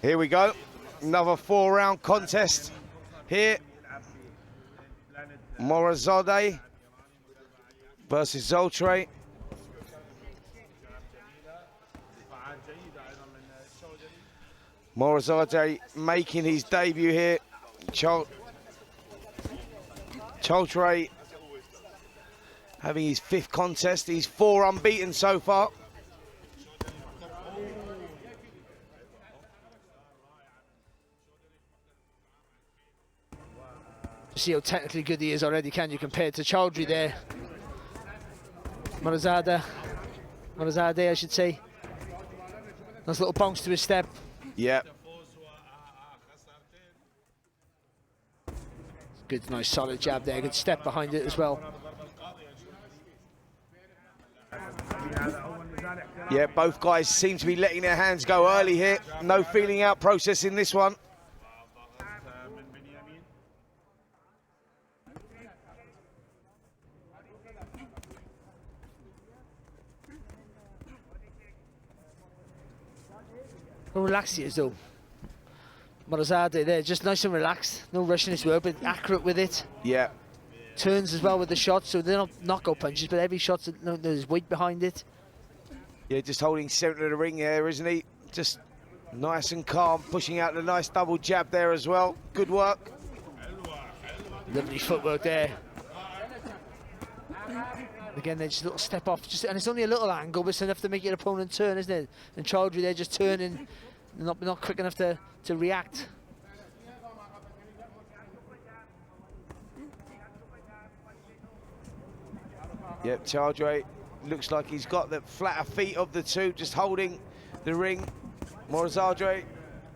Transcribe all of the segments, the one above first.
Here we go. Another 4-round contest here. Moradzadeh versus Choudhary. Moradzadeh making his debut here. Choudhary having his 5th contest. He's 4 unbeaten so far. See how technically good he is already, can you, compared to Choudhary there? Moradzadeh, I should say. Nice little bounce to his step. Yeah. Good, nice solid jab there, good step behind it as well. Yeah, both guys seem to be letting their hands go early here. No feeling out process in this one. How relaxed he is though. Moradzadeh there, just nice and relaxed. No rushing his work, but accurate with it. Yeah. Turns as well with the shots, so they're not knockout punches, but every shot's there's weight behind it. Yeah, just holding centre of the ring there, isn't he? Just nice and calm, pushing out the nice double jab there as well. Good work. Lovely footwork there. Again, they just a little step off, and it's only a little angle, but it's enough to make your opponent turn, isn't it? And Choudhary, they're just turning, not quick enough to react. Yep, Choudhary looks like he's got the flatter feet of the two, just holding the ring. Moradzadeh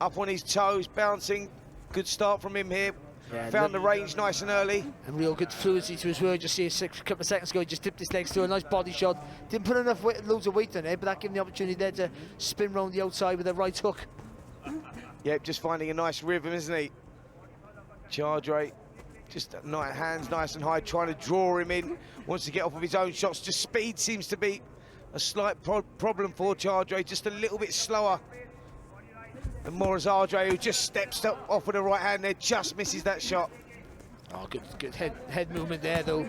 up on his toes, bouncing. Good start from him here. Yeah, found the range nice and early. And real good fluidity to his work. Just see a couple of seconds ago, he just dipped his legs through a nice body shot. Didn't put enough weight, loads of weight on it, but that gave him the opportunity there to spin round the outside with a right hook. Yep, just finding a nice rhythm, isn't he? Choudhary, just hands nice and high, trying to draw him in. Wants to get off of his own shots. Just speed seems to be a slight problem for Choudhary, just a little bit slower. And Moradzadeh, who just steps up off with the right hand there, just misses that shot. Oh, good head movement there, though,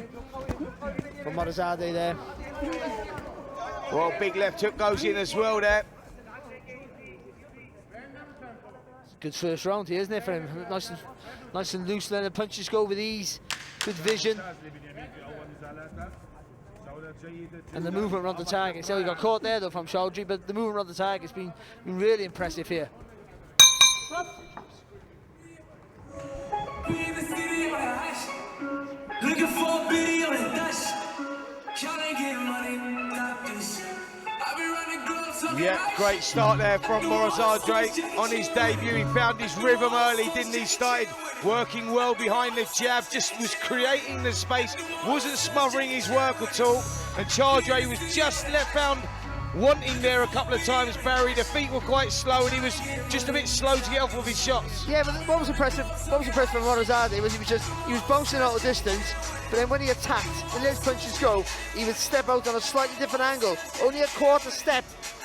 from Moradzadeh there. Well, big left hook goes in as well there. Good first round here, isn't it, for him? Nice and loose, letting the punches go with ease. Good vision. And the movement around the target. So he got caught there, though, from Choudhary, but the movement around the target has been really impressive here. Looking for a video and dash. Y'all ain't getting money, got this. Yeah, great start there from Moradzadeh on his debut. He found his rhythm early, didn't he? Started working well behind the jab, just was creating the space, wasn't smothering his work at all. And Choudhary was just found wanting there a couple of times, Barry. The feet were quite slow and he was just a bit slow to get off with his shots. Yeah, but what was impressive from Moradzadeh was he was bouncing out of distance, but then when he attacked and let his punches go, he would step out on a slightly different angle, only a quarter step,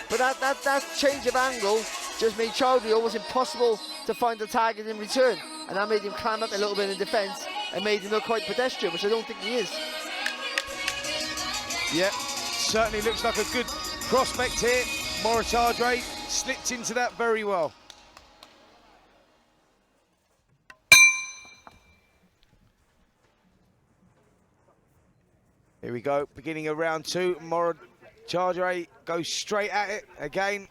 but that change of angle just made Choudhary almost impossible to find the target in return, and that made him climb up a little bit in defence and made him look quite pedestrian, which I don't think he is. Yeah, certainly looks like a good prospect here. Moradzadeh slipped into that very well. Here we go, beginning of round 2. Moradzadeh goes straight at it again,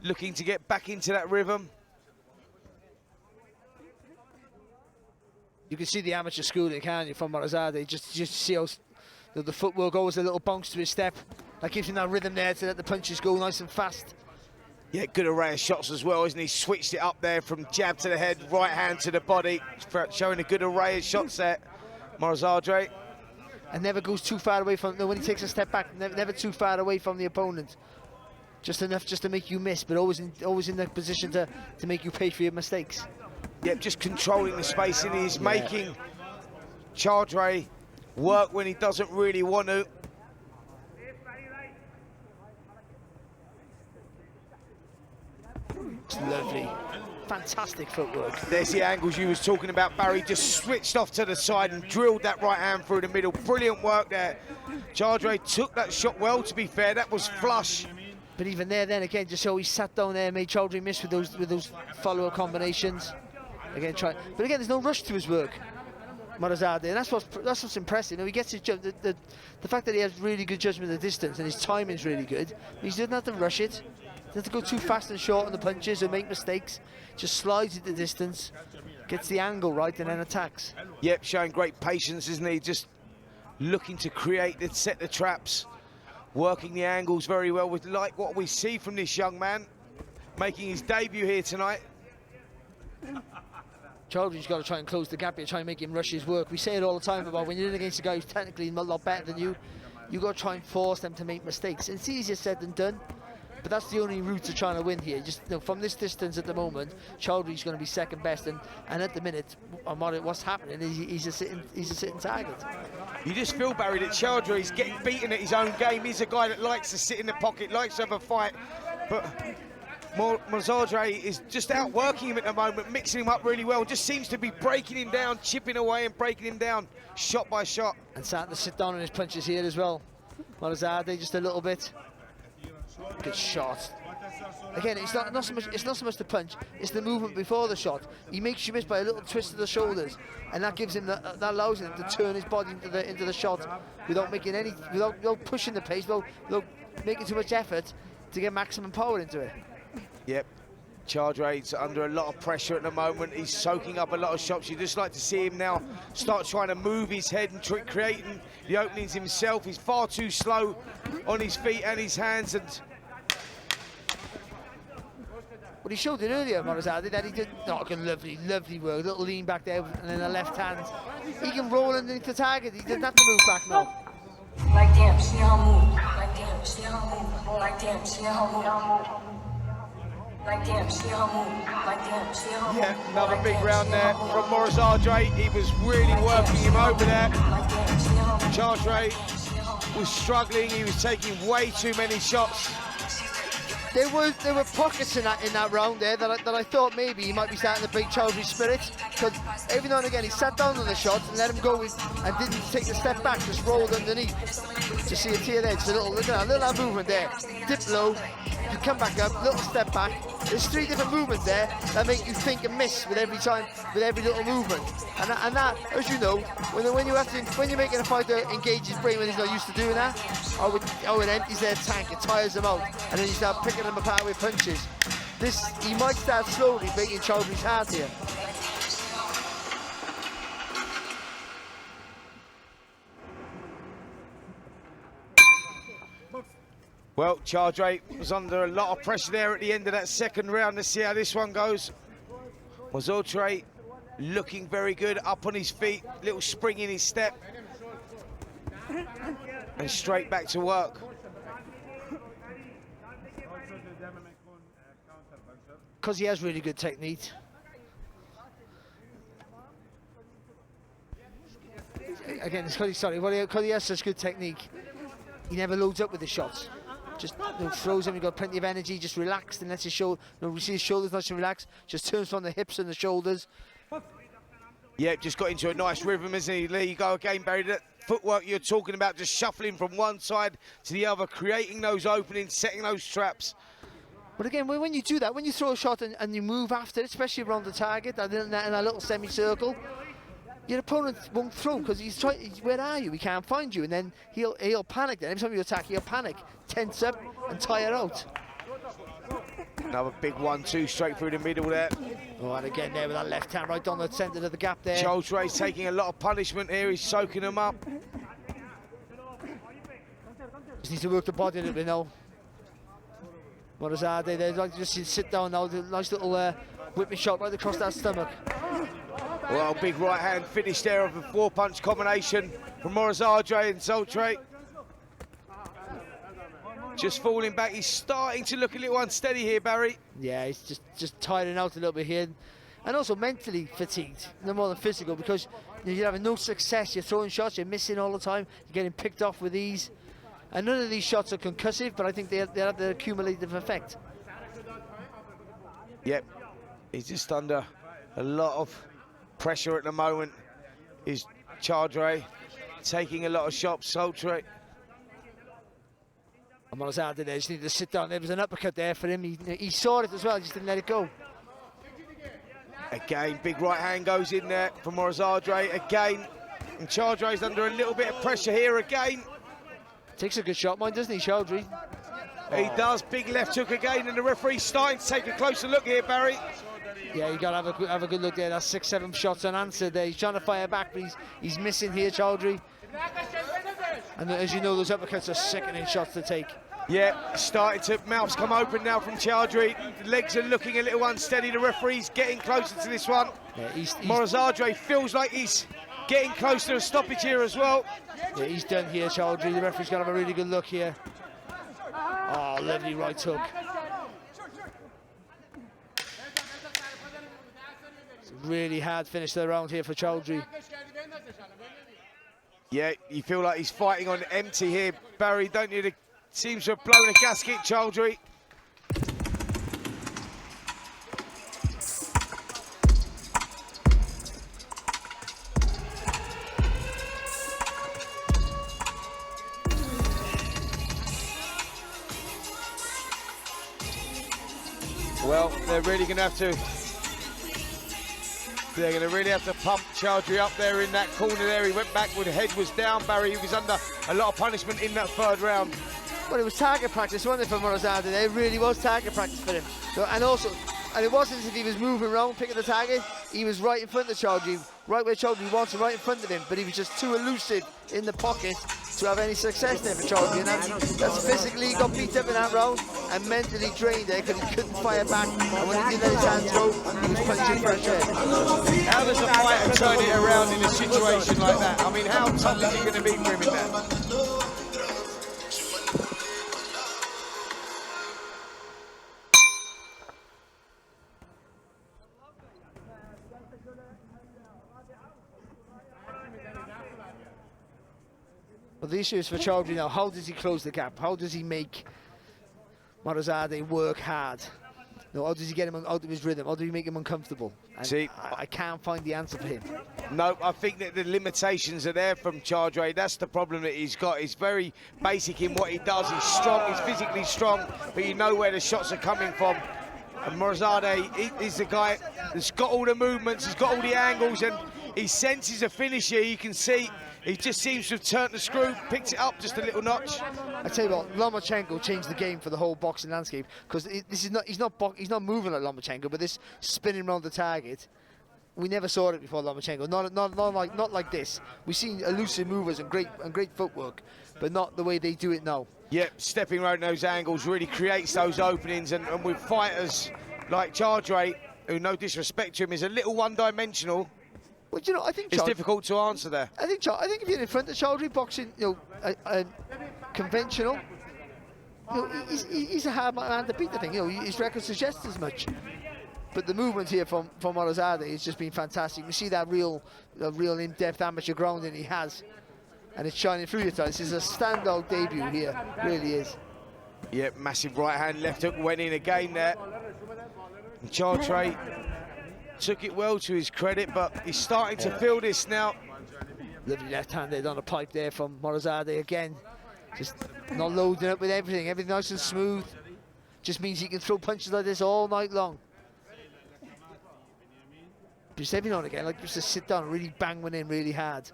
looking to get back into that rhythm. You can see the amateur schooling, can't you, from Moradzadeh? Just see how the footwork always a little bounce to his step. That gives him that rhythm there to let the punches go nice and fast. Yeah, good array of shots as well, isn't he? Switched it up there from jab to the head, right hand to the body, showing a good array of shots there, Moradzadeh. And never goes too far away from, when he takes a step back, never too far away from the opponent. Just enough just to make you miss, but always in the position to make you pay for your mistakes. Yep, just controlling the space, and he's making Choudhary work when he doesn't really want to. It's lovely. Fantastic footwork. There's the angles you was talking about, Barry. Just switched off to the side and drilled that right hand through the middle. Brilliant work there. Choudhary took that shot well, to be fair. That was flush. But even there, then again, just so he sat down there and made Choudhary miss with those follow-up combinations. Again, but again, there's no rush to his work, Moradzadeh, and that's what's impressive. You know, he gets his the fact that he has really good judgment of the distance and his timing's really good. He doesn't have to rush it. Doesn't have to go too fast and short on the punches or make mistakes. Just slides at the distance, gets the angle right, and then attacks. Yep, showing great patience, isn't he? Just looking to create and set the traps, working the angles very well with like what we see from this young man, making his debut here tonight. Choudhary's got to try and close the gap here, try and make him rush his work. We say it all the time about when you're in against a guy who's technically a lot better than you, you've got to try and force them to make mistakes. It's easier said than done, but that's the only route to trying to win here. Just, you know, from this distance at the moment, Choudhary's going to be second best, and at the minute, what's happening is he's a sitting target. You just feel, Barry, that Choudhary's getting beaten at his own game. He's a guy that likes to sit in the pocket, likes to have a fight, but Moradzadeh is just outworking him at the moment, mixing him up really well, just seems to be breaking him down, chipping away and breaking him down, shot by shot. And starting to sit down on his punches here as well. Moradzadeh just a little bit. Good shot. Again, it's not so much the punch, it's the movement before the shot. He makes you miss by a little twist of the shoulders, and that gives him that allows him to turn his body into the shot without making any, without pushing the pace, without making too much effort to get maximum power into it. Yep, Choudhary's under a lot of pressure at the moment. He's soaking up a lot of shots. You just like to see him now start trying to move his head and creating the openings himself. He's far too slow on his feet and his hands. And but he showed it earlier, Moradzadeh, that he did lovely work. A little lean back there and then a left hand. He can roll underneath the target. He doesn't have to move back now. Like damn, see how I move. Like damn, see how I move. Like damn, see how I move. Like damn, see how I move. Like damn, see how I move. yeah, another big round there from Moradzadeh. He was really working him over there. Choudhary was struggling. He was taking way too many shots. There were pockets in that round there that I thought maybe he might be starting to break Choudhary's spirit, because every now and again he sat down on the shots and let him go and didn't take a step back, just rolled underneath. To see it here there, just a little movement there. Dip low, you come back up, little step back. There's three different movements there that make you think and miss with every time, with every little movement. And that, as you know, when you're making a fighter engage his brain when he's not used to doing that, it empties their tank, it tires them out, and then you start picking them apart with punches. He might start slowly breaking Choudhary's heart here. Well, Choudhary was under a lot of pressure there at the end of that second round. Let's see how this one goes. Moradzadeh looking very good, up on his feet, little spring in his step. And straight back to work. Because he has really good technique. Again, it's because he has such good technique, he never loads up with the shots. Just throws him, he's got plenty of energy, just relaxed and lets his shoulder, we see his shoulders nice and relaxed, just turns from the hips and the shoulders. Yeah, just got into a nice rhythm, isn't he? There you go again, Barry. That footwork you're talking about, just shuffling from one side to the other, creating those openings, setting those traps. But again, when you do that, when you throw a shot and you move after it, especially around the target, and in a little semicircle, your opponent won't throw because he's trying. Where are you? He can't find you, and then he'll panic. Then every time you attack, he'll panic, tense up, and tire out. Another big 1-2 straight through the middle there. Oh, and again there with that left hand right down the centre of the gap there. Choudhary's taking a lot of punishment here. He's soaking them up. Just needs to work the body a little bit now. Moradzadeh there, like just sit down now. Nice little whipping shot right across that stomach. Well, big right hand finish there of a 4-punch combination from Moradzadeh and Choudhary. Just falling back. He's starting to look a little unsteady here, Barry. Yeah, he's just tiring out a little bit here. And also mentally fatigued, no more than physical, because you're having no success. You're throwing shots, you're missing all the time, you're getting picked off with ease. And none of these shots are concussive, but I think they have their cumulative effect. Yep, he's just under a lot of pressure at the moment. Is Choudhary taking a lot of shots, Choudhary. Moradzadeh there just needed to sit down. There was an uppercut there for him. He saw it as well, just didn't let it go. Again, big right hand goes in there for Moradzadeh again. And Choudhury's under a little bit of pressure here again. Takes a good shot, mind, doesn't he, Choudhary? He does, big left hook again, and the referee's starting to take a closer look here, Barry. Yeah, you got to have a good look there. That's 6-7 shots unanswered there. He's trying to fire back, but he's missing here, Choudhary. And as you know, those uppercuts are sickening shots to take. Yeah, starting to, mouths come open now from Choudhary. The legs are looking a little unsteady. The referee's getting closer to this one. Yeah, Moradzadeh feels like he's getting close to a stoppage here as well. Yeah, he's done here, Choudhary. The referee's got to have a really good look here. Oh, lovely right hook. It's a really hard finish to the round here for Choudhary. Yeah, you feel like he's fighting on empty here, Barry, don't you? Seems to have blown a gasket, Choudhary. Well, they're really going to have to. They're going to really have to pump Choudhary up there in that corner there. He went backward, head was down, Barry. He was under a lot of punishment in that third round. Well, it was target practice, wasn't it, for Moradzadeh? It really was target practice for him. So, and it wasn't as if he was moving around, picking the target. He was right in front of Choudhary, right where Choudhary wants him, right in front of him. But he was just too elusive in the pocket to have any success there for Choudhary. And that's physically got beat up in that round and mentally drained there because he couldn't fire back. And when he did let his hands go, he was punching fresh air. How does a fighter turn it around in a situation like that? I mean, how tough is he going to be for him in that? Well, the issue is for Choudhary now, how does he close the gap? How does he make Moradzadeh work hard? No, how does he get him out of his rhythm? How do he make him uncomfortable? And see, I can't find the answer for him. No, I think that the limitations are there from Choudhary. That's the problem that he's got. He's very basic in what he does. He's strong, he's physically strong, but you know where the shots are coming from. And Moradzadeh is the guy that's got all the movements, he's got all the angles, and he senses a finish here. You can see he just seems to have turned the screw, picked it up just a little notch. I tell you what, Lomachenko changed the game for the whole boxing landscape because he's not moving like Lomachenko, but this spinning around the target, we never saw it before. Lomachenko, not like this. We've seen elusive movers and great footwork, but not the way they do it now. Yep, stepping around those angles really creates those openings, and with fighters like Choudhary, who, no disrespect to him, is a little one-dimensional. Well, you know, I think it's difficult to answer there. I think if you're in front of Choudhary boxing, you know, conventional, you know, he's a hard man to beat. I think, you know, his record suggests as much. But the movement here from Moradzadeh has just been fantastic. You see that real in-depth amateur grounding he has, and it's shining through your time. This is a standout debut here, really is. Yeah, massive right hand, left hook went in again there. And Choudhary took it well to his credit, but he's starting to feel this now. Lovely left-handed on a pipe there from Moradzadeh again. Just not loading up with everything nice and smooth. Just means he can throw punches like this all night long. Just every now and again, like just to sit down and really bang one in really hard.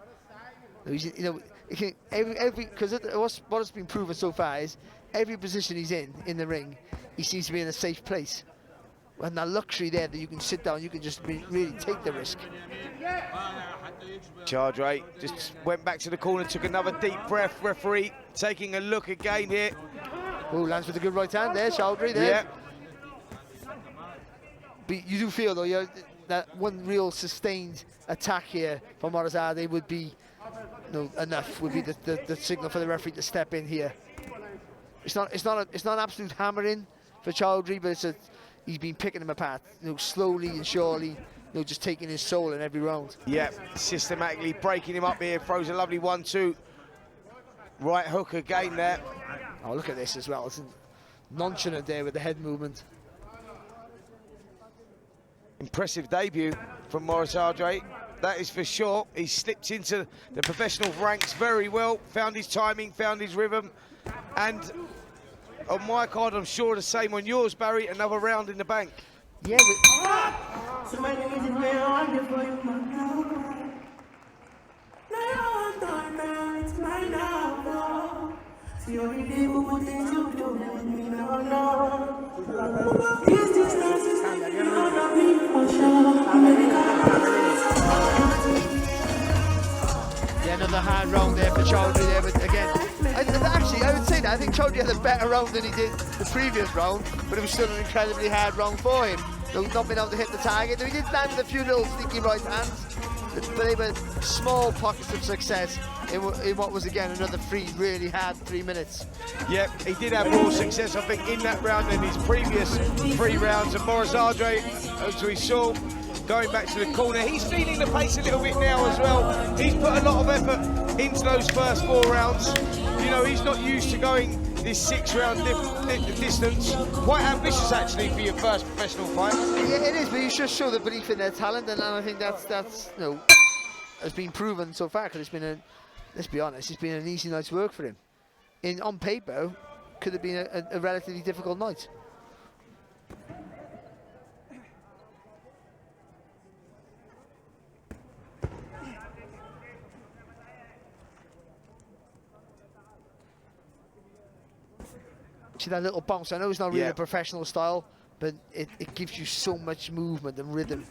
You know, because what has been proven so far is every position he's in the ring, he seems to be in a safe place. And that luxury there that you can sit down, you can just really take the risk. Choudhary just went back to the corner, took another deep breath. Referee taking a look again here. Oh, lands with a good right hand there, Choudhary there. Yeah. But you do feel though, that one real sustained attack here from Moradzadeh would be, you know, enough. Would be the signal for the referee to step in here. It's not an absolute hammering for Choudhary, but he's been picking him apart, you know, slowly and surely, you know, just taking his soul in every round. Yeah, systematically breaking him up here, throws a lovely 1-2. Right hook again there. Oh, look at this as well. It's nonchalant there with the head movement. Impressive debut from Moradzadeh, that is for sure. He slipped into the professional ranks very well, found his timing, found his rhythm, and on my card, I'm sure the same on yours, Barry, another round in the bank. Yeah, another hard round there for Choudhary there, but again, I would say that. I think Choudhary had a better round than he did the previous round, but it was still an incredibly hard round for him. Not being able to hit the target. He did land with a few little sneaky right hands, but they were small pockets of success in what was, again, another really hard 3 minutes. Yep, he did have more success, I think, in that round than his previous 3 rounds. And Moradzadeh, as we saw, going back to the corner, he's feeling the pace a little bit now as well. He's put a lot of effort into those first 4 rounds. You know, he's not used to going this 6-round distance. Quite ambitious, actually, for your first professional fight. Yeah, it is, but you just show the belief in their talent, and I think that's you know, has been proven so far, because it's been let's be honest, it's been an easy night's work for him. On paper, could have been a relatively difficult night. See that little bounce? I know it's not really a professional style, but it gives you so much movement and rhythm.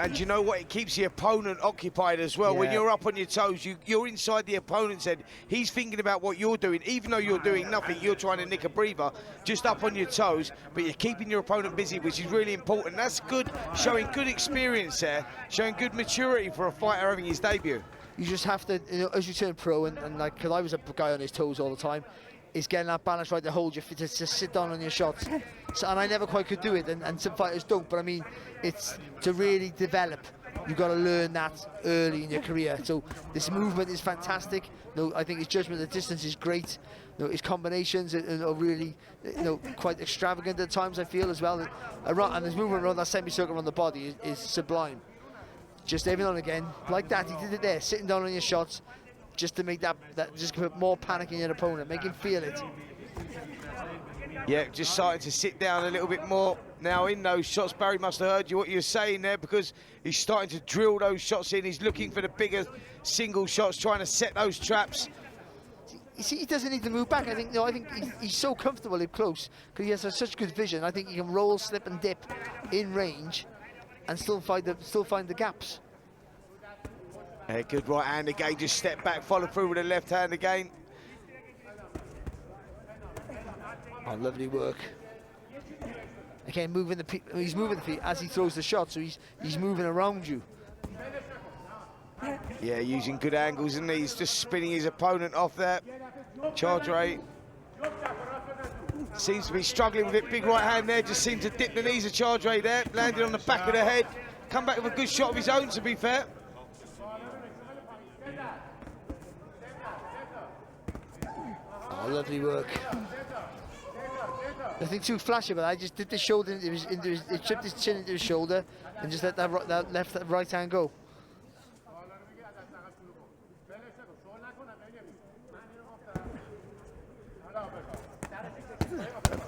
And you know what? It keeps the opponent occupied as well. Yeah. When you're up on your toes, you're inside the opponent's head. He's thinking about what you're doing. Even though you're doing nothing, you're trying to nick a breather, just up on your toes, but you're keeping your opponent busy, which is really important. That's good, showing good experience there, showing good maturity for a fighter having his debut. You just have to, you know, as you turn pro, and like, because I was a guy on his toes all the time, is getting that balance right to hold your feet, to sit down on your shots. So, and I never quite could do it, and some fighters don't, but I mean, it's to really develop. You've got to learn that early in your career. So this movement is fantastic. You know, I think his judgment of the distance is great. You know, his combinations are really, you know, quite extravagant at times, I feel, as well. And his movement around that semicircle around the body is sublime. Just every now and again, like that, he did it there, sitting down on your shots, just to make that just put more panic in your opponent, make him feel it. Yeah, just starting to sit down a little bit more now in those shots. Barry must have heard you what you were saying there, because he's starting to drill those shots in. He's looking for the bigger single shots, trying to set those traps. You see, he doesn't need to move back. I think he's so comfortable up close, because he has such good vision. I think he can roll, slip, and dip in range, and still find the gaps. Yeah, good right hand again, just step back, follow through with the left hand again. Oh, lovely work. Again, he's moving the feet as he throws the shot, so he's moving around you. Yeah, using good angles, and he's just spinning his opponent off there. Choudhary seems to be struggling with it. Big right hand there, just seemed to dip the knees of Choudhary there, landed on the back of the head. Come back with a good shot of his own, to be fair. Oh, lovely work. Nothing too flashy, but I just did the shoulder. It chipped his chin into his shoulder, and just let that right hand go.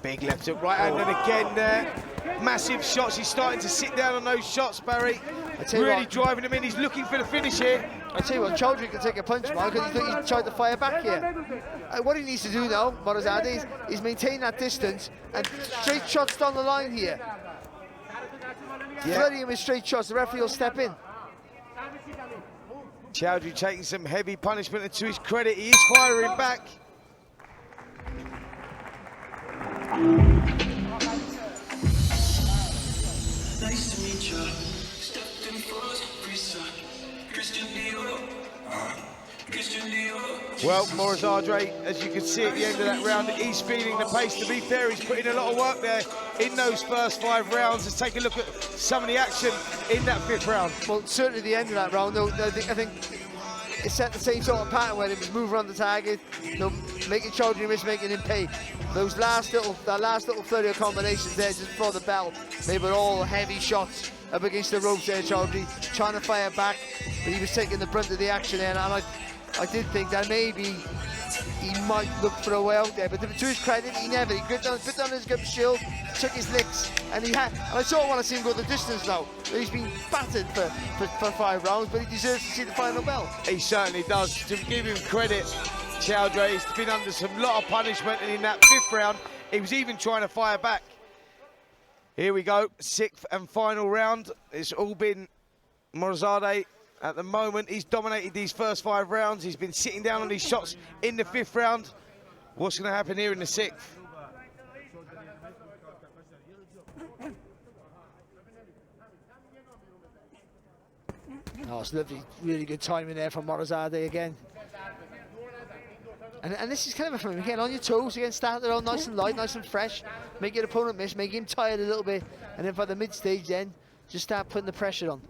Big left hook, right hand, and again there. Massive shots. He's starting to sit down on those shots, Barry. Really driving him in. He's looking for the finish here. I tell you what, Choudhary can take a punch, man, because he tried to fire back here. What he needs to do now, Moradzadeh, is maintain that distance and straight shots down the line here. Flooding him with straight shots. The referee will step in. Choudhary taking some heavy punishment, and to his credit, he is firing back. Nice to meet ya. Stepped in first, Christian Dior. Well, Moradzadeh, as you can see at the end of that round, he's feeling the pace. To be fair, he's putting a lot of work there in those first 5 rounds. Let's take a look at some of the action in that 5th round. Well, certainly the end of that round, though, I think it set the same sort of pattern where he was moving around the target, you know, making Choudhary miss, making him pay. That last little flurry of combinations there just before the bell, they were all heavy shots up against the ropes there, Choudhary, trying to fire back, but he was taking the brunt of the action there, and I did think that maybe he might look for a way out there, but to his credit, he never. He put down his gum shield, took his licks, and he had. And I sort of want to see him go the distance now. He's been battered for 5 rounds, but he deserves to see the final bell. He certainly does. To give him credit, Choudhary, he's been under some lot of punishment, and in that 5th round, he was even trying to fire back. Here we go, 6th and final round. It's all been Moradzadeh. At the moment, he's dominated these first 5 rounds. He's been sitting down on his shots in the 5th round. What's going to happen here in the 6th? Oh, it's lovely, really good timing there from Moradzadeh again. And this is kind of a fun, again, on your toes, again, start it all nice and light, nice and fresh. Make your opponent miss, make him tired a little bit. And then for the mid-stage then, just start putting the pressure on.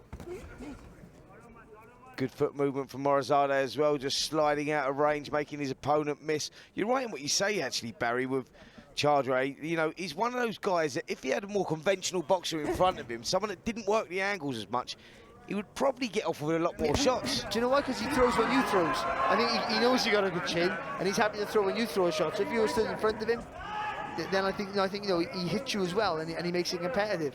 Good foot movement from Moradzadeh as well, just sliding out of range, making his opponent miss. You're right in what you say, actually, Barry, with Choudhary. You know, he's one of those guys that if he had a more conventional boxer in front of him, someone that didn't work the angles as much, he would probably get off with a lot more shots. Do you know why? Because he throws when you throws. I think he knows you got a good chin, and he's happy to throw when you throw a shot. So if you were stood in front of him, then I think you know, he hits you as well, and he makes it competitive.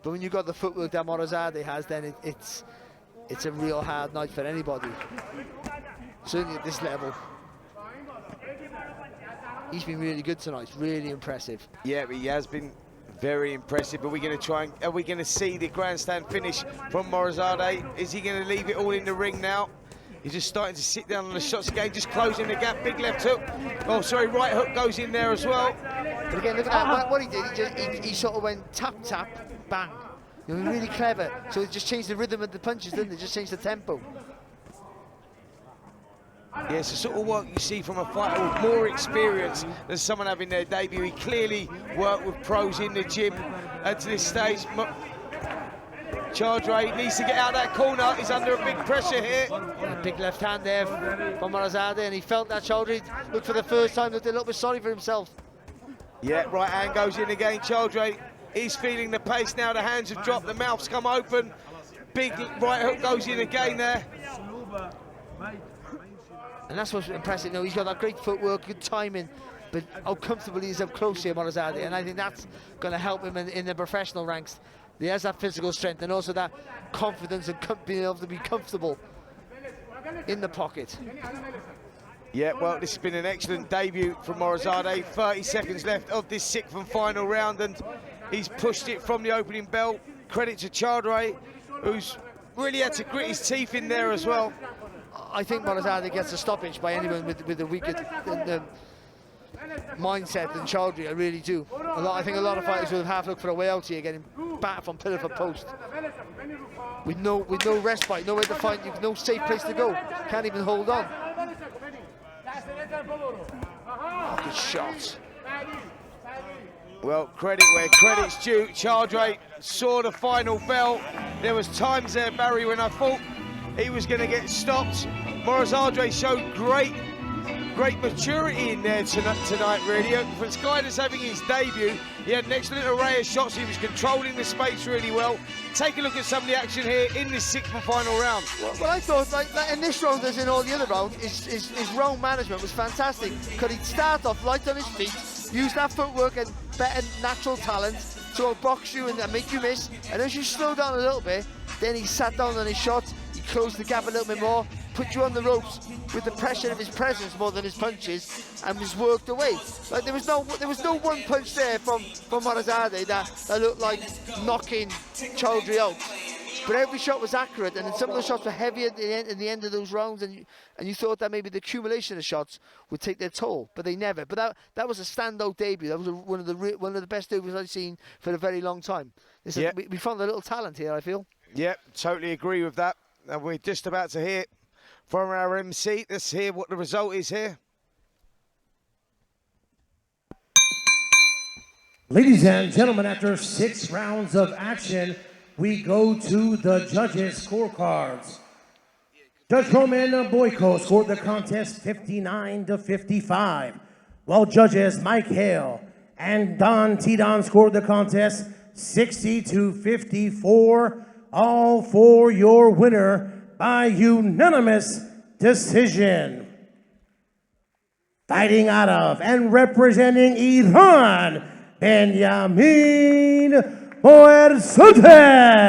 But when you've got the footwork that Moradzadeh has, then it's a real hard night for anybody. Certainly at this level. He's been really good tonight, really impressive. Yeah, he has been very impressive, but we're going to try and, are we going to see the grandstand finish from Moradzadeh? Is he going to leave it all in the ring now? He's just starting to sit down on the shots again, just closing the gap. Big left hook. Oh, sorry, right hook goes in there as well. But again, look at that. What he did, he sort of went tap, tap, bang. You know, really clever. So it just changed the rhythm of the punches, didn't it? Just changed the tempo. Yeah, it's the sort of work you see from a fighter with more experience than someone having their debut. He clearly worked with pros in the gym at this stage. Choudhary needs to get out of that corner. He's under a big pressure here. A big left hand there from Moradzadeh, and he felt that Choudhary looked for the first time, looked a little bit sorry for himself. Yeah, right hand goes in again. Choudhary, he's feeling the pace now. The hands have dropped, the mouth's come open. Big right hook goes in again there. And that's what's impressive. You know, he's got that great footwork, good timing, but how comfortable he is up close here, Moradzadeh, and I think that's going to help him in the professional ranks. He has that physical strength and also that confidence and being able to be comfortable in the pocket. Yeah, well, this has been an excellent debut from Moradzadeh. 30 seconds left of this 6th and final round, and he's pushed it from the opening bell. Credit to Choudhary, who's really had to grit his teeth in there as well. I think Moradzadeh gets a stoppage by anyone with a weaker mindset than Choudhary. I really do. I think a lot of fighters would have half looked for a way out here, getting battered from pillar for post. With no respite, nowhere to find, no safe place to go. Can't even hold on. Oh, good shot. Well, credit where credit's due. Choudhary saw the final bell. There was times there, Barry, when I thought he was going to get stopped. Moradzadeh showed great maturity in there tonight, really. For this guy that's having his debut, he had an excellent array of shots. He was controlling the space really well. Take a look at some of the action here in this 6th and final round. Well, I thought, like in this round as in all the other rounds, his round management was fantastic. Because he'd start off light on his feet, use that footwork and better natural talent to outbox you and make you miss. And as you slow down a little bit, then he sat down on his shots, he closed the gap a little bit more, put you on the ropes with the pressure of his presence more than his punches, and was worked away. Like there was no one punch there from Moradzadeh that looked like knocking Choudhary out. But every shot was accurate, and some of the shots were heavy at the end of those rounds, and you thought that maybe the accumulation of shots would take their toll, but they never. But that was a standout debut. That was one of the best debuts I've seen for a very long time. We found a little talent here, I feel. Yep, totally agree with that. And we're just about to hear from our MC. Let's hear what the result is here. Ladies and gentlemen, after 6 rounds of action, we go to the judges' scorecards. Judge Roman Boyko scored the contest 59-55, while judges Mike Hale and Don Tidon scored the contest 60-54, all for your winner by unanimous decision. Fighting out of and representing Iran, Benyamin Moradzadeh.